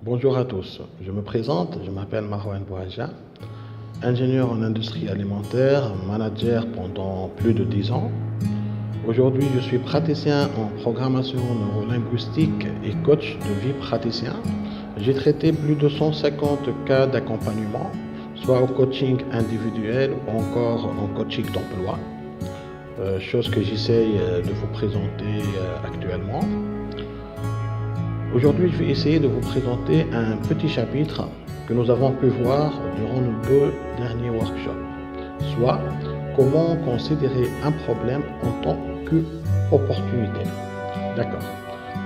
Bonjour à tous, je me présente, je m'appelle Marouane Bouhaja, ingénieur en industrie alimentaire, manager pendant plus de 10 ans. Aujourd'hui, je suis praticien en programmation neurolinguistique et coach de vie praticien. J'ai traité plus de 150 cas d'accompagnement, soit au coaching individuel ou encore en coaching d'emploi, chose que j'essaye de vous présenter actuellement. Aujourd'hui, je vais essayer de vous présenter un petit chapitre que nous avons pu voir durant nos 2 derniers workshops, soit comment considérer un problème en tant qu'opportunité. D'accord.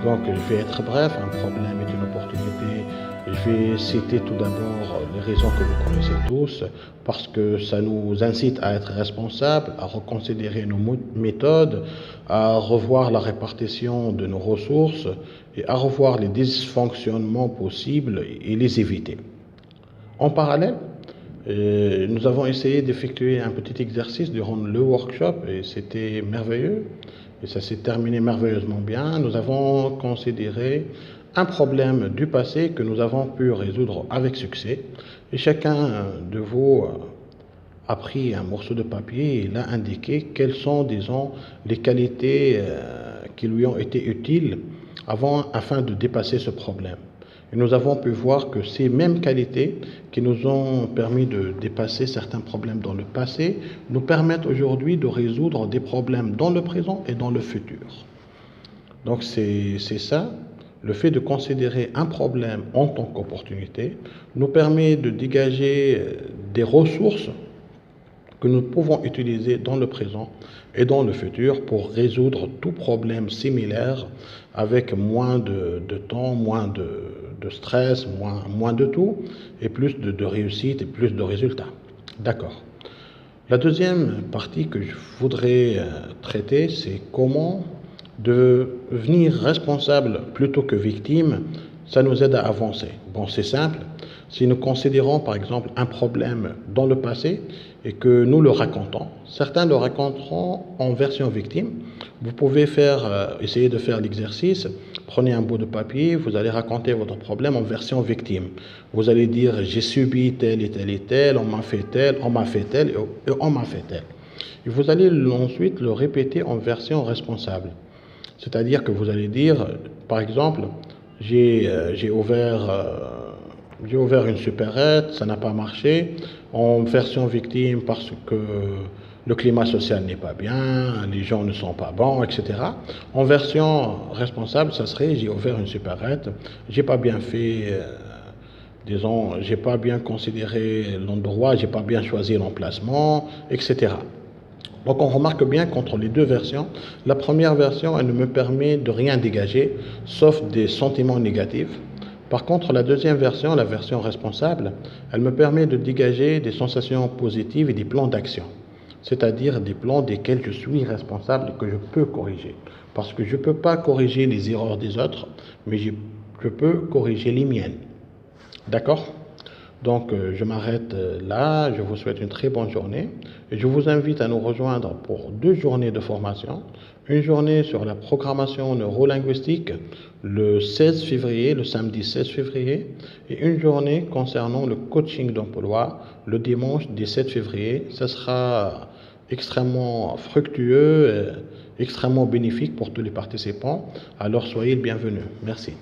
Donc, je vais être bref, un problème est une opportunité. Je vais citer tout d'abord les raisons que vous connaissez tous, parce que ça nous incite à être responsables, à reconsidérer nos méthodes, à revoir la répartition de nos ressources et à revoir les dysfonctionnements possibles et les éviter. En parallèle, nous avons essayé d'effectuer un petit exercice durant le workshop et c'était merveilleux. Et ça s'est terminé merveilleusement bien. Nous avons considéré un problème du passé que nous avons pu résoudre avec succès. Et chacun de vous a pris un morceau de papier et l'a indiqué quelles sont, disons, les qualités qui lui ont été utiles afin de dépasser ce problème. Et nous avons pu voir que ces mêmes qualités qui nous ont permis de dépasser certains problèmes dans le passé nous permettent aujourd'hui de résoudre des problèmes dans le présent et dans le futur. Donc c'est ça, le fait de considérer un problème en tant qu'opportunité nous permet de dégager des ressources que nous pouvons utiliser dans le présent et dans le futur pour résoudre tout problème similaire avec moins de temps, moins de stress, moins de tout et plus de réussite et plus de résultats. D'accord. La deuxième partie que je voudrais traiter, c'est comment devenir responsable plutôt que victime. Ça nous aide à avancer. Bon, c'est simple. Si nous considérons par exemple un problème dans le passé et que nous le racontons, certains le raconteront en version victime. Vous pouvez essayer de faire l'exercice. Prenez un bout de papier, vous allez raconter votre problème en version victime. Vous allez dire j'ai subi tel et tel et tel, on m'a fait tel, on m'a fait tel et on m'a fait tel. Et vous allez ensuite le répéter en version responsable. C'est-à-dire que vous allez dire, par exemple, j'ai ouvert une supérette, ça n'a pas marché, en version victime parce que le climat social n'est pas bien, les gens ne sont pas bons, etc. En version responsable, ça serait j'ai ouvert une supérette, j'ai pas bien fait, disons, j'ai pas bien considéré l'endroit, j'ai pas bien choisi l'emplacement, etc. Donc on remarque bien qu'entre les deux versions, la première version, elle ne me permet de rien dégager, sauf des sentiments négatifs. Par contre, la deuxième version, la version responsable, elle me permet de dégager des sensations positives et des plans d'action. C'est-à-dire des plans desquels je suis responsable et que je peux corriger. Parce que je ne peux pas corriger les erreurs des autres, mais je peux corriger les miennes. D'accord ? Donc, je m'arrête là. Je vous souhaite une très bonne journée. Et je vous invite à nous rejoindre pour 2 journées de formation. Une journée sur la programmation neurolinguistique le 16 février, le samedi 16 février. Et une journée concernant le coaching d'emploi le dimanche 17 février. Ce sera extrêmement fructueux, extrêmement bénéfique pour tous les participants. Alors, soyez le bienvenu. Merci.